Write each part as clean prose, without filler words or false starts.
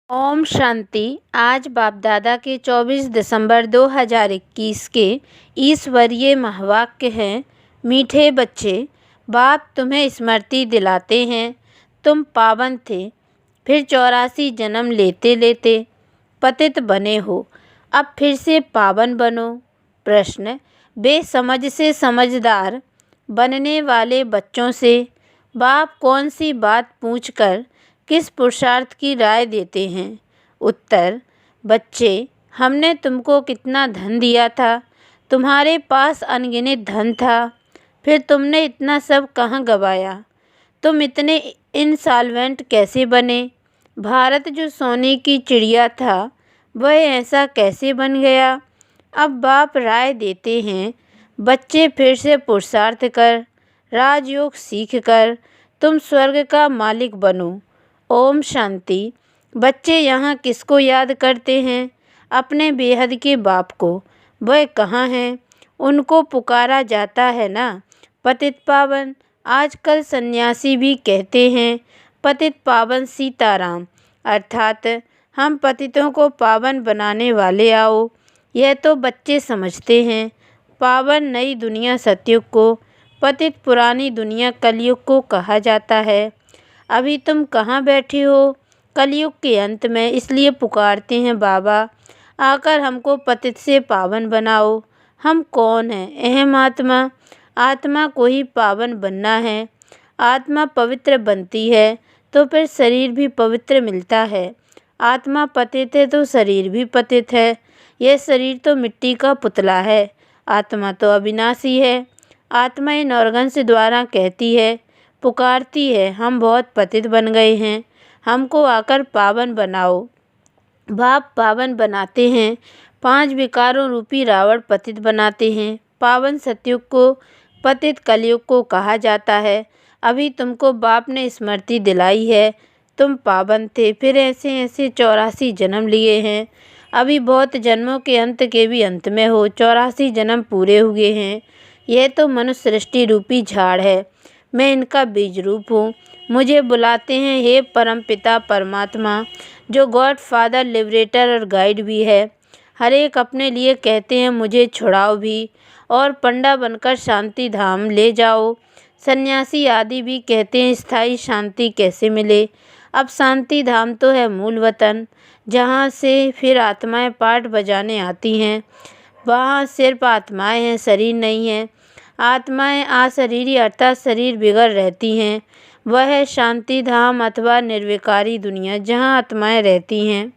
ओम शांति। आज बाप दादा के 24 दिसंबर 2021 के ईश्वरीय महावाक्य हैं। मीठे बच्चे, बाप तुम्हें स्मृति दिलाते हैं, तुम पावन थे, फिर 84 जन्म लेते लेते पतित बने हो, अब फिर से पावन बनो। प्रश्न, बेसमझ से समझदार बनने वाले बच्चों से बाप कौन सी बात पूछकर किस पुरुषार्थ की राय देते हैं? उत्तर, बच्चे, हमने तुमको कितना धन दिया था, तुम्हारे पास अनगिनत धन था, फिर तुमने इतना सब कहाँ गवाया? तुम इतने इंसॉल्वेंट कैसे बने? भारत जो सोने की चिड़िया था वह ऐसा कैसे बन गया? अब बाप राय देते हैं, बच्चे फिर से पुरुषार्थ कर, राजयोग सीख कर तुम स्वर्ग का मालिक बनो। ओम शांति। बच्चे यहाँ किसको याद करते हैं? अपने बेहद के बाप को। वह कहाँ हैं? उनको पुकारा जाता है ना। पतित पावन, आजकल सन्यासी भी कहते हैं पतित पावन सीताराम, अर्थात हम पतितों को पावन बनाने वाले आओ। यह तो बच्चे समझते हैं। पावन नई दुनिया सतयुग को, पतित पुरानी दुनिया कलयुग को कहा जाता है। अभी तुम कहाँ बैठे हो? कलयुग के अंत में, इसलिए पुकारते हैं बाबा, आकर हमको पतित से पावन बनाओ। हम कौन हैं? अहम आत्मा। आत्मा को ही पावन बनना है। आत्मा पवित्र बनती है तो फिर शरीर भी पवित्र मिलता है। आत्मा पतित है तो शरीर भी पतित है। यह शरीर तो मिट्टी का पुतला है, आत्मा तो अविनाशी है। आत्मा इन ऑर्गन्स द्वारा कहती है, पुकारती है, हम बहुत पतित बन गए हैं, हमको आकर पावन बनाओ। बाप पावन बनाते हैं। 5 विकारों रूपी रावण पतित बनाते हैं। पावन सतयुग को पतित कलयुग को कहा जाता है। अभी तुमको बाप ने स्मृति दिलाई है, तुम पावन थे, फिर ऐसे ऐसे 84 जन्म लिए हैं। अभी बहुत जन्मों के अंत के भी अंत में हो, 84 जन्म पूरे हुए हैं। यह तो मनुष्य सृष्टि रूपी झाड़ है, मैं इनका बीज रूप हूँ। मुझे बुलाते हैं हे परम पिता परमात्मा, जो गॉड फादर, लिबरेटर और गाइड भी है। हर एक अपने लिए कहते हैं मुझे छुड़ाओ भी, और पंडा बनकर शांति धाम ले जाओ। सन्यासी आदि भी कहते हैं स्थायी शांति कैसे मिले। अब शांति धाम तो है मूल वतन, जहाँ से फिर आत्माएं पाठ बजाने आती हैं। वहाँ सिर्फ आत्माएं हैं, शरीर नहीं है। आत्माएं अशरीरी अर्थात शरीर बिगड़ रहती हैं। वह है शांति धाम अथवा निर्विकारी दुनिया, जहाँ आत्माएं रहती हैं।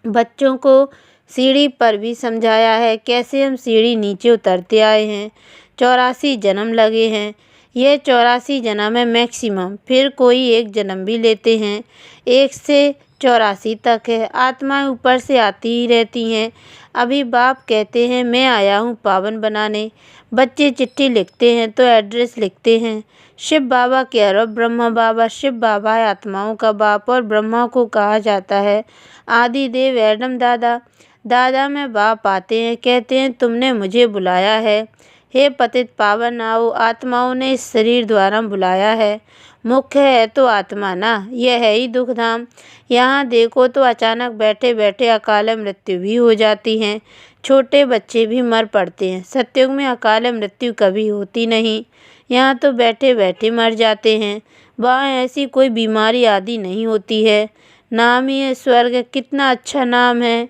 बच्चों को सीढ़ी पर भी समझाया है, कैसे हम सीढ़ी नीचे उतरते आए हैं। 84 जन्म लगे हैं। यह 84 जन्म है मैक्सिमम, फिर कोई एक जन्म भी लेते हैं। 1 से 84 तक है। आत्माएं ऊपर से आती ही रहती हैं। अभी बाप कहते हैं मैं आया हूँ पावन बनाने। बच्चे चिट्ठी लिखते हैं तो एड्रेस लिखते हैं, शिव बाबा केयर ऑफ ब्रह्मा बाबा। शिव बाबा है आत्माओं का बाप, और ब्रह्मा को कहा जाता है आदि देव एडम दादा। दादा में बाप आते हैं, कहते हैं तुमने मुझे बुलाया है, हे पतित पावन आओ। आत्माओं ने इस शरीर द्वारा बुलाया है। मुख्य है तो आत्मा ना, यह है ही दुख धाम। यहाँ देखो तो अचानक बैठे बैठे अकाल मृत्यु भी हो जाती हैं। छोटे बच्चे भी मर पड़ते हैं। सतयुग में अकाल मृत्यु कभी होती नहीं, यहाँ तो बैठे बैठे मर जाते हैं। वहाँ ऐसी कोई बीमारी आदि नहीं होती है। नाम ही है स्वर्ग, कितना अच्छा नाम है।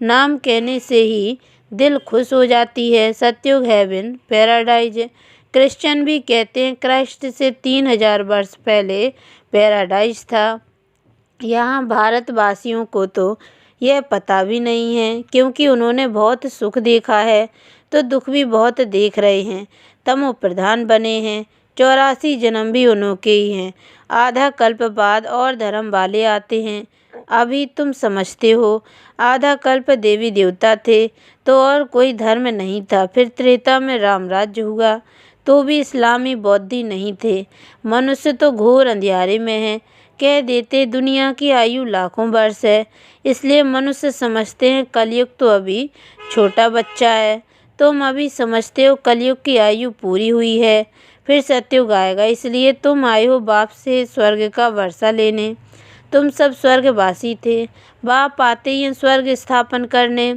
नाम कहने से ही दिल खुश हो जाती है। सतयुग हेवन पैराडाइज। क्रिश्चियन भी कहते हैं क्राइस्ट से 3000 वर्ष पहले पैराडाइज था। यहाँ भारतवासियों को तो यह पता भी नहीं है, क्योंकि उन्होंने बहुत सुख देखा है तो दुख भी बहुत देख रहे हैं। तमो प्रधान बने हैं। 84 जन्म भी उन्होंने ही हैं। आधा कल्प बाद और धर्म वाले आते हैं। अभी तुम समझते हो, आधा कल्प देवी देवता थे तो और कोई धर्म नहीं था। फिर त्रेता में राम राज्य हुआ तो भी इस्लामी बौद्धि नहीं थे। मनुष्य तो घोर अंधियारे में है। कह देते दुनिया की आयु लाखों वर्ष है, इसलिए मनुष्य समझते हैं कलयुग तो अभी छोटा बच्चा है। तुम अभी समझते हो कलयुग की आयु पूरी हुई है, फिर सतयुग आएगा, इसलिए तुम आए हो बाप से स्वर्ग का वर्षा लेने। तुम सब स्वर्गवासी थे। बाप आते ही स्वर्ग स्थापन करने,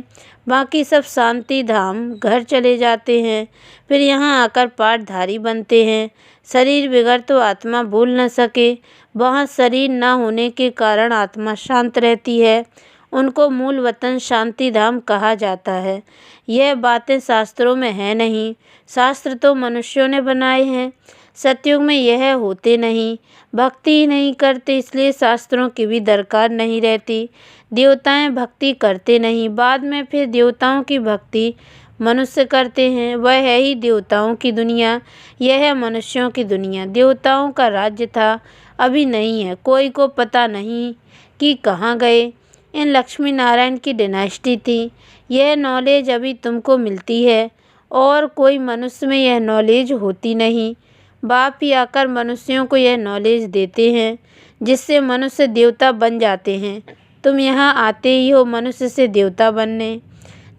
बाकी सब शांति धाम घर चले जाते हैं, फिर यहाँ आकर पाठधारी बनते हैं। शरीर बिगड़ तो आत्मा भूल न सके, वहाँ शरीर न होने के कारण आत्मा शांत रहती है। उनको मूल वतन शांति धाम कहा जाता है। यह बातें शास्त्रों में है नहीं, शास्त्र तो मनुष्यों ने बनाए हैं। सतयुग में यह होते नहीं, भक्ति ही नहीं करते, इसलिए शास्त्रों की भी दरकार नहीं रहती। देवताएं भक्ति करते नहीं, बाद में फिर देवताओं की भक्ति मनुष्य करते हैं। वह है ही देवताओं की दुनिया, यह है मनुष्यों की दुनिया। देवताओं का राज्य था, अभी नहीं है, कोई को पता नहीं कि कहाँ गए। इन लक्ष्मी नारायण की डिनास्टी थी। यह नॉलेज अभी तुमको मिलती है और कोई मनुष्य में यह नॉलेज होती नहीं। बाप ही आकर मनुष्यों को यह नॉलेज देते हैं, जिससे मनुष्य देवता बन जाते हैं। तुम यहाँ आते ही हो मनुष्य से देवता बनने।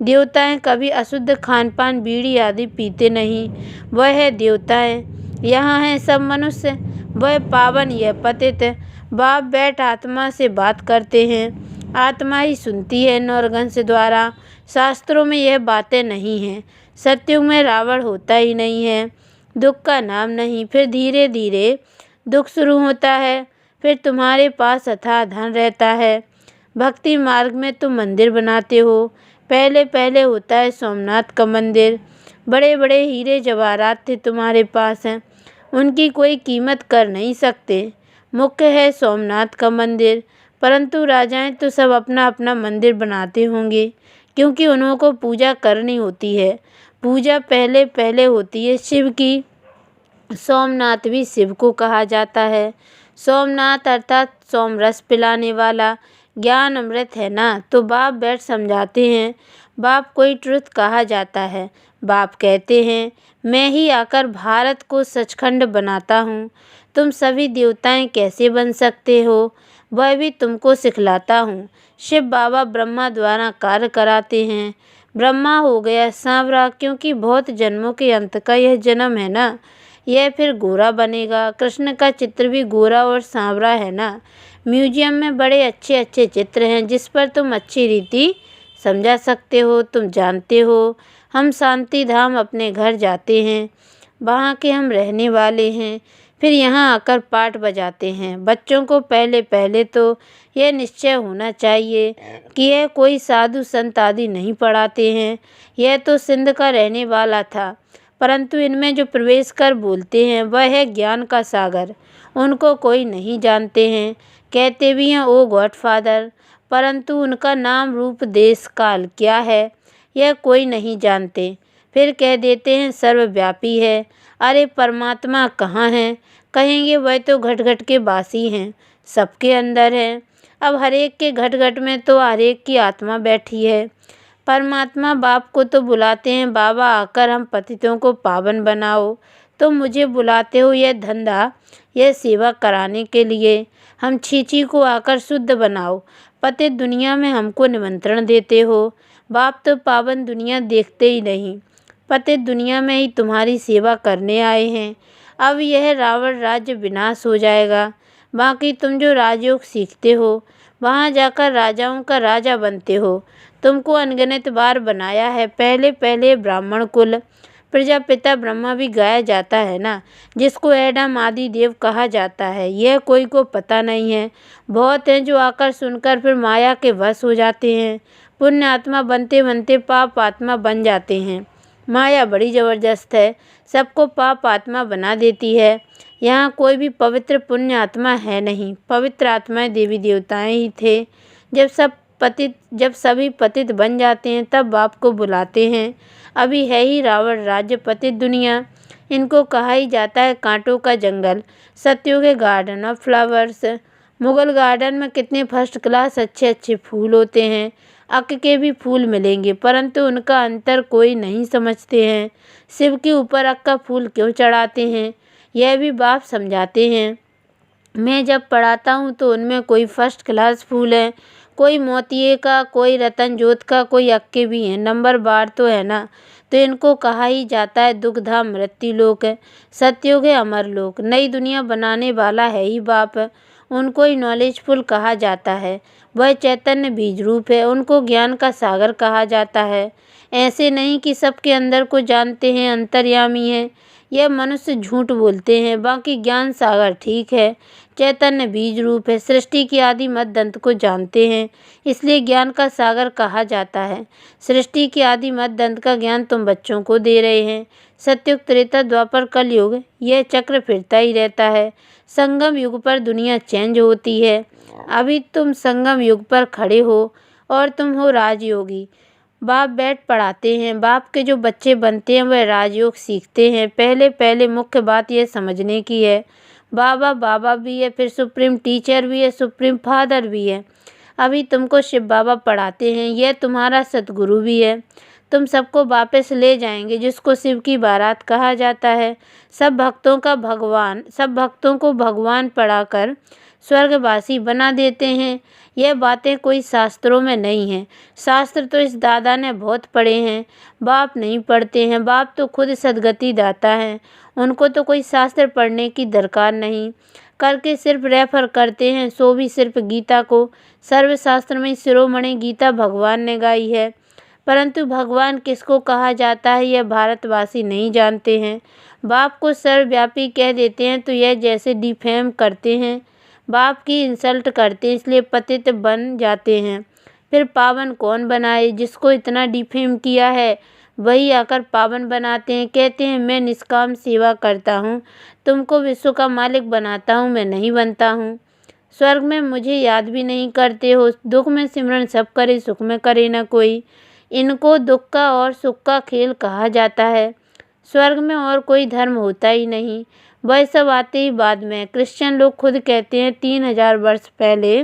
देवताएं कभी अशुद्ध खान पान बीड़ी आदि पीते नहीं, वह है देवताएं। यहाँ हैं सब मनुष्य, वह पावन यह पतित। बाप बैठ आत्मा से बात करते हैं, आत्मा ही सुनती है नौरगंश द्वारा। शास्त्रों में यह बातें नहीं हैं। सतयुग में रावण होता ही नहीं है, दुख का नाम नहीं। फिर धीरे धीरे दुख शुरू होता है, फिर तुम्हारे पास अथाह धन रहता है। भक्ति मार्ग में तुम मंदिर बनाते हो। पहले पहले होता है सोमनाथ का मंदिर, बड़े बड़े हीरे जवाहरात थे तुम्हारे पास हैं, उनकी कोई कीमत कर नहीं सकते। मुख्य है सोमनाथ का मंदिर, परंतु राजाएं तो सब अपना अपना मंदिर बनाते होंगे, क्योंकि उन्हों को पूजा करनी होती है। पूजा पहले पहले होती है शिव की। सोमनाथ भी शिव को कहा जाता है। सोमनाथ अर्थात सोमरस पिलाने वाला, ज्ञान अमृत है ना। तो बाप बैठ समझाते हैं। बाप कोई ट्रुथ कहा जाता है। बाप कहते हैं मैं ही आकर भारत को सचखंड बनाता हूँ। तुम सभी देवताएं कैसे बन सकते हो, वह भी तुमको सिखलाता हूँ। शिव बाबा ब्रह्मा द्वारा कार्य कराते हैं। ब्रह्मा हो गया सांवरा, क्योंकि बहुत जन्मों के अंत का यह जन्म है ना। यह फिर गोरा बनेगा। कृष्ण का चित्र भी गोरा और सांवरा है ना। म्यूजियम में बड़े अच्छे अच्छे चित्र हैं, जिस पर तुम अच्छी रीति समझा सकते हो। तुम जानते हो हम शांति धाम अपने घर जाते हैं, वहाँ के हम रहने वाले हैं, फिर यहाँ आकर पाठ बजाते हैं। बच्चों को पहले पहले तो यह निश्चय होना चाहिए कि यह कोई साधु संत आदि नहीं पढ़ाते हैं। यह तो सिंध का रहने वाला था, परंतु इनमें जो प्रवेश कर बोलते हैं वह है ज्ञान का सागर। उनको कोई नहीं जानते हैं, कहते भी हैं ओ गॉडफादर, परंतु उनका नाम रूप देश काल क्या है यह कोई नहीं जानते। फिर कह देते हैं सर्वव्यापी है। अरे परमात्मा कहाँ है? कहेंगे वह तो घट घट के वासी हैं, सबके अंदर है। अब हर एक के घट घट में तो हर एक की आत्मा बैठी है। परमात्मा बाप को तो बुलाते हैं, बाबा आकर हम पतितों को पावन बनाओ। तो मुझे बुलाते हो यह धंधा, यह सेवा कराने के लिए। हम छीछी को आकर शुद्ध बनाओ। पतित दुनिया में हमको निमंत्रण देते हो। बाप तो पावन दुनिया देखते ही नहीं, पतित दुनिया में ही तुम्हारी सेवा करने आए हैं। अब यह रावण राज्य विनाश हो जाएगा। बाकी तुम जो राजयोग सीखते हो, वहाँ जाकर राजाओं का राजा बनते हो। तुमको अनगिनत बार बनाया है। पहले पहले ब्राह्मण कुल, प्रजापिता ब्रह्मा भी गाया जाता है ना, जिसको एडम आदि देव कहा जाता है। यह कोई को पता नहीं है। बहुत हैं जो आकर सुनकर फिर माया के वश हो जाते हैं। पुण्य आत्मा बनते बनते पाप आत्मा बन जाते हैं। माया बड़ी ज़बरदस्त है, सबको पाप आत्मा बना देती है। यहाँ कोई भी पवित्र पुण्य आत्मा है नहीं, पवित्र आत्माएं देवी देवताएं ही थे। जब सभी पतित बन जाते हैं तब बाप को बुलाते हैं। अभी है ही रावण राज्य पतित दुनिया। इनको कहा ही जाता है कांटों का जंगल, सत्युग के garden of flowers. Mughal garden में कितने फर्स्ट क्लास अच्छे अच्छे फूल होते हैं। अक के भी फूल मिलेंगे, परंतु उनका अंतर कोई नहीं समझते हैं। शिव के ऊपर अक का फूल क्यों चढ़ाते हैं, यह भी बाप समझाते हैं। मैं जब पढ़ाता हूँ तो उनमें कोई फर्स्ट क्लास फूल है, कोई मोतिये का, कोई रतन जोत का, कोई अक्के भी हैं। नंबर बार तो है ना। तो इनको कहा ही जाता है दुग्धा मृत्यु लोक है, सत्युग है अमर लोक। नई दुनिया बनाने वाला है ही बाप। उनको ही नॉलेजफुल कहा जाता है। वह चैतन्य बीज रूप है, उनको ज्ञान का सागर कहा जाता है। ऐसे नहीं कि सबके अंदर को जानते हैं, अंतर्यामी है। यह मनुष्य झूठ बोलते हैं, बाकी ज्ञान सागर ठीक है। चैतन्य बीज रूप है, सृष्टि की आदि मध्य अंत को जानते हैं, इसलिए ज्ञान का सागर कहा जाता है। सृष्टि की आदि मध्य अंत का ज्ञान तुम बच्चों को दे रहे हैं। सतयुग, त्रेता, द्वापर, कलयुग, यह चक्र फिरता ही रहता है। संगम युग पर दुनिया चेंज होती है। अभी तुम संगम युग पर खड़े हो और तुम हो राजयोगी। बाप बैठ पढ़ाते हैं, बाप के जो बच्चे बनते हैं वह राजयोग सीखते हैं। पहले पहले मुख्य बात यह समझने की है, बाबा बाबा भी है, फिर सुप्रीम टीचर भी है, सुप्रीम फादर भी है। अभी तुमको शिव बाबा पढ़ाते हैं, यह तुम्हारा सतगुरु भी है। तुम सबको वापस ले जाएंगे, जिसको शिव की बारात कहा जाता है। सब भक्तों को भगवान पढ़ाकर स्वर्गवासी बना देते हैं। यह बातें कोई शास्त्रों में नहीं हैं। शास्त्र तो इस दादा ने बहुत पढ़े हैं, बाप नहीं पढ़ते हैं। बाप तो खुद सद्गति दाता है, उनको तो कोई शास्त्र पढ़ने की दरकार नहीं। करके सिर्फ रेफर करते हैं, सो भी सिर्फ गीता को। सर्वशास्त्र में शिरोमणि गीता भगवान ने गाई है, परंतु भगवान किसको कहा जाता है यह भारतवासी नहीं जानते हैं। बाप को सर्वव्यापी कह देते हैं तो यह जैसे डिफेम करते हैं, बाप की इंसल्ट करते हैं, इसलिए पतित बन जाते हैं। फिर पावन कौन बनाए? जिसको इतना डिफेम किया है वही आकर पावन बनाते हैं। कहते हैं मैं निष्काम सेवा करता हूँ, तुमको विश्व का मालिक बनाता हूँ, मैं नहीं बनता हूँ। स्वर्ग में मुझे याद भी नहीं करते हो। दुख में सिमरन सब करे, सुख में करे न कोई। इनको दुख का और सुख का खेल कहा जाता है। स्वर्ग में और कोई धर्म होता ही नहीं, वह सब आते ही बाद में। क्रिश्चियन लोग खुद कहते हैं 3000 वर्ष पहले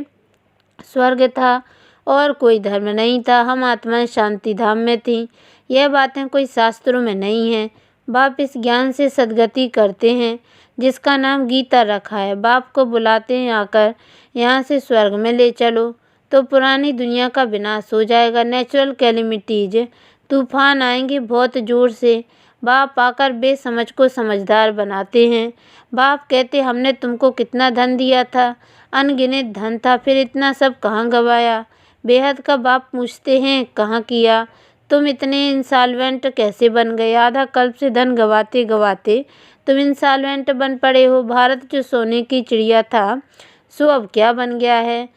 स्वर्ग था और कोई धर्म नहीं था, हम आत्माएं शांति धाम में थीं। यह बातें कोई शास्त्रों में नहीं हैं। बाप इस ज्ञान से सद्गति करते हैं जिसका नाम गीता रखा है। बाप को बुलाते हैं आकर यहाँ से स्वर्ग में ले चलो, तो पुरानी दुनिया का विनाश हो जाएगा। नेचुरल कैलेमिटीज, तूफान आएंगे बहुत ज़ोर से। बाप आकर बेसमझ को समझदार बनाते हैं। बाप कहते हमने तुमको कितना धन दिया था, अनगिनत धन था, फिर इतना सब कहाँ गवाया? बेहद का बाप पूछते हैं कहाँ किया? तुम इतने इंसॉल्वेंट कैसे बन गए? आधा कल्प से धन गवाते गवाते तुम इंसॉल्वेंट बन पड़े हो। भारत जो सोने की चिड़िया था सो अब क्या बन गया है?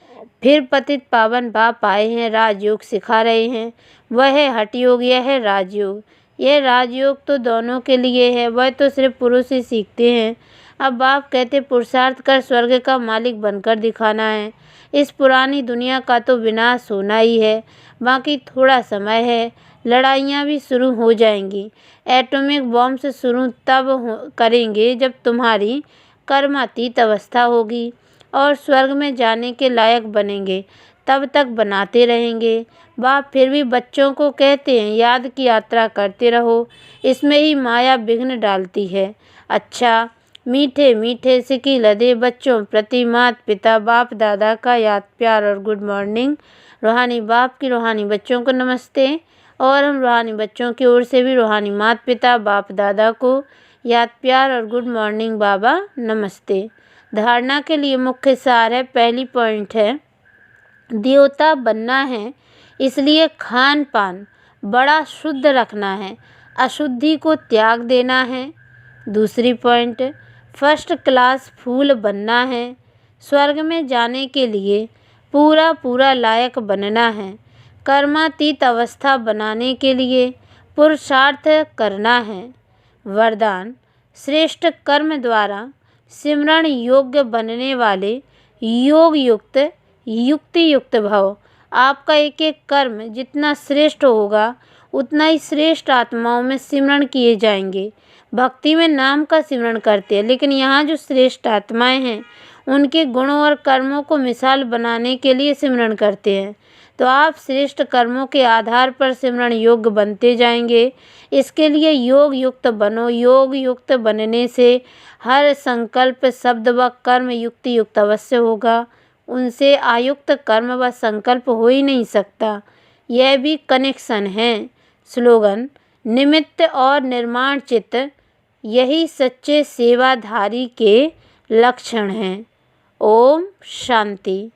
फिर पतित पावन बाप आए हैं, राजयोग सिखा रहे हैं। वह है हठ योग, यह है राजयोग। यह राजयोग तो दोनों के लिए है, वह तो सिर्फ पुरुष ही सीखते हैं। अब बाप कहते पुरुषार्थ कर स्वर्ग का मालिक बनकर दिखाना है। इस पुरानी दुनिया का तो विनाश होना ही है, बाकी थोड़ा समय है। लड़ाइयाँ भी शुरू हो जाएंगी। एटॉमिक बॉम्ब से शुरू तब करेंगे जब तुम्हारी कर्मातीत अवस्था होगी और स्वर्ग में जाने के लायक बनेंगे, तब तक बनाते रहेंगे। बाप फिर भी बच्चों को कहते हैं याद की यात्रा करते रहो, इसमें ही माया विघ्न डालती है। अच्छा, मीठे मीठे सिकी लदे बच्चों प्रति माता पिता बाप दादा का याद प्यार और गुड मॉर्निंग। रूहानी बाप की रूहानी बच्चों को नमस्ते, और हम रूहानी बच्चों की ओर से भी रूहानी माता पिता बाप दादा को याद प्यार और गुड मॉर्निंग बाबा नमस्ते। धारणा के लिए मुख्य सार है, पहली पॉइंट है देवता बनना है, इसलिए खान पान बड़ा शुद्ध रखना है, अशुद्धि को त्याग देना है। दूसरी पॉइंट, फर्स्ट क्लास फूल बनना है, स्वर्ग में जाने के लिए पूरा लायक बनना है। कर्मातीत अवस्था बनाने के लिए पुरुषार्थ करना है। वरदान, श्रेष्ठ कर्म द्वारा सिमरण योग्य बनने वाले योग युक्त युक्ति युक्त भव। आपका एक एक कर्म जितना श्रेष्ठ होगा उतना ही श्रेष्ठ आत्माओं में सिमरण किए जाएंगे। भक्ति में नाम का सिमरण करते हैं, लेकिन यहाँ जो श्रेष्ठ आत्माएं हैं उनके गुणों और कर्मों को मिसाल बनाने के लिए सिमरण करते हैं। तो आप श्रेष्ठ कर्मों के आधार पर सिमरण योग्य बनते जाएंगे। इसके लिए योग युक्त बनो। योग युक्त बनने से हर संकल्प शब्द व कर्म युक्ति युक्त अवश्य होगा, उनसे आयुक्त कर्म व संकल्प हो ही नहीं सकता। यह भी कनेक्शन है। स्लोगन, निमित्त और निर्माण चित्त यही सच्चे सेवाधारी के लक्षण हैं। ओम शांति।